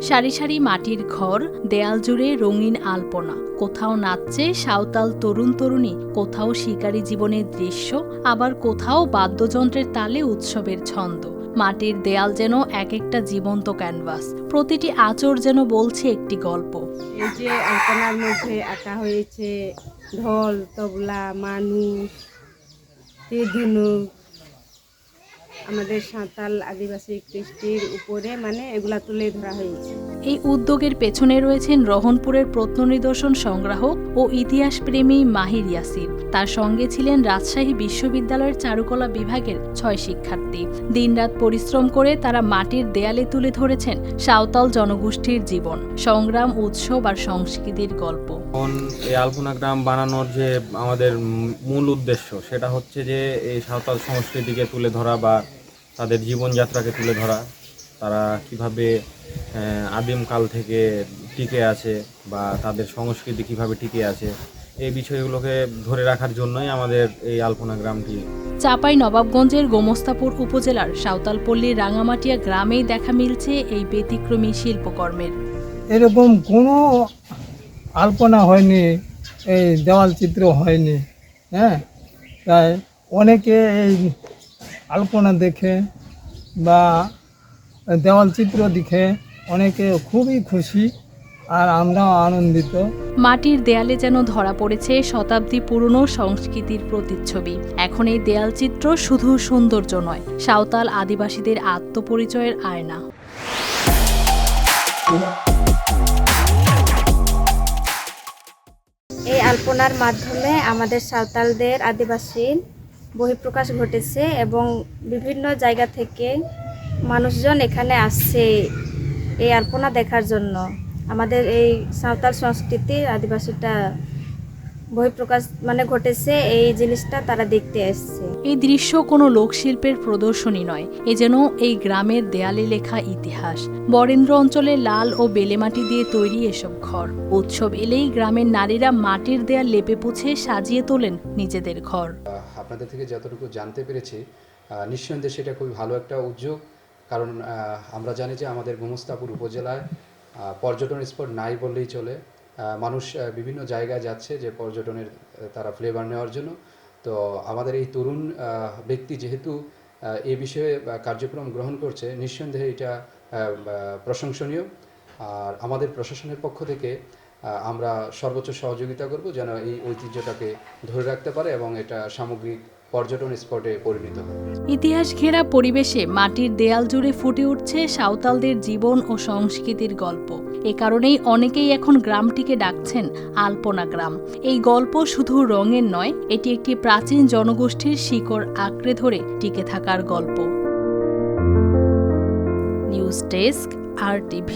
সারি সারি মাটির ঘর, দেয়াল জুড়ে রঙিন আলপনা, কোথাও নাচছে সাঁওতাল তরুণ তরুণী, কোথাও শিকারী জীবনের দৃশ্য, আবার কোথাও বাদ্যযন্ত্রের তালে উৎসবের ছন্দ। মাটির দেয়াল যেন এক একটা জীবন্ত ক্যানভাস, প্রতিটি আঁচড় যেন বলছে একটি গল্প। এই যে আলপনার মধ্যে আঁকা হয়েছে ঢোল, তবলা, মানুষ, তীর-ধনুক, আমাদের সাঁওতাল আদিবাসী কৃষ্টির উপরে এগুলা তুলে ধরা হয়েছে। এই উদ্যোগের পেছনে রয়েছেন রহনপুরের প্রত্ননিদর্শন সংগ্রাহক ও ইতিহাসপ্রেমী মাহির ইয়াসির। তার সঙ্গে ছিলেন রাজশাহী বিশ্ববিদ্যালয়ের চারুকলা বিভাগের 6 শিক্ষার্থী। দিনরাত পরিশ্রম করে তারা মাটির দেয়ালে তুলে ধরেছেন সাঁওতাল জনগোষ্ঠীর জীবন, সংগ্রাম, উৎসব আর সংস্কৃতির গল্প। এই আলপনা গ্রাম বানানোর যে আমাদের মূল উদ্দেশ্য, সেটা হচ্ছে যে এই সাঁওতাল সংস্কৃতিকে তুলে ধরা বা তাদের জীবনযাত্রাকে তুলে ধরা, তারা কিভাবে আদিমকাল থেকে টিকে আছে বা তাদের সংস্কৃতি কিভাবে টিকে আছে, এই বিষয়গুলোকে ধরে রাখার জন্যই আমাদের এই আলপনা গ্রামটি। চাঁপাইনবাবগঞ্জের গোমস্তাপুর উপজেলার সাঁওতালপল্লীর রাঙামাটিয়া গ্রামেই দেখা মিলছে এই ব্যতিক্রমী শিল্পকর্মের। এরকম কোনো আলপনা হয়নি, এই দেওয়াল চিত্র হয়নি। তাই অনেকে এই আলপনা দেখে বা দেওয়াল চিত্র দেখে অনেকে খুবই খুশি, আর আমরাও আনন্দিত। মাটির দেয়ালে যেন ধরা পড়েছে শতাব্দী পুরনো সংস্কৃতির প্রতিচ্ছবি। এখন এই দেয়াল চিত্র শুধু সৌন্দর্য নয়, সাঁওতাল আদিবাসীদের আত্মপরিচয়ের আয়না। এই আলপনার মাধ্যমে আমাদের সাঁওতালদের আদিবাসীর বহিঃপ্রকাশ ঘটেছে এবং বিভিন্ন জায়গা থেকে মানুষজন এখানে আসছে এই আলপনা দেখার জন্য। আমাদের এই সাঁওতাল সংস্কৃতির আদিবাসীটা বহিঃপ্রকাশ ঘটেছে, এই জিনিসটা তারা দেখতে এসছে। এই দৃশ্য কোনো লোকশিল্পের প্রদর্শনী নয়, এ যেন এই গ্রামের দেয়ালে লেখা ইতিহাস। বরেন্দ্র অঞ্চলে লাল ও বেলেমাটি দিয়ে তৈরি এসব ঘর। উৎসব এলেই গ্রামের নারীরা মাটির দেয়াল লেপে পুছে সাজিয়ে তোলেন নিজেদের ঘর। আপনাদের থেকে যতটুকু জানতে পেরেছি, নিঃসন্দেহে সেটা খুবই ভালো একটা উদ্যোগ। কারণ আমরা জানি যে আমাদের গোমস্তাপুর উপজেলায় পর্যটন স্পট নাই বললেই চলে। মানুষ বিভিন্ন জায়গায় যাচ্ছে যে পর্যটনের তারা ফ্লেভার নেওয়ার জন্য। তো আমাদের এই তরুণ ব্যক্তি যেহেতু এ বিষয়ে কার্যক্রম গ্রহণ করছে, নিঃসন্দেহে এটা প্রশংসনীয়। আর আমাদের প্রশাসনের পক্ষ থেকে আমরা সর্বোচ্চ সহযোগিতা করব যেন এই ঐতিহ্যটাকে ধরে রাখতে পারে এবং এটা সামগ্রিক পর্যটন স্পটে পরিণত হয়। ইতিহাস ঘেরা পরিবেশে মাটির দেয়াল জুড়ে ফুটে উঠছে সাঁওতালদের জীবন ও সংস্কৃতির গল্প। এ কারণেই অনেকেই এখন গ্রামটিকে ডাকছেন আলপনা গ্রাম। এই গল্প শুধু রঙের নয়, এটি একটি প্রাচীন জনগোষ্ঠীর শিকড় আঁকড়ে ধরে টিকে থাকার গল্প। News desk, RTV।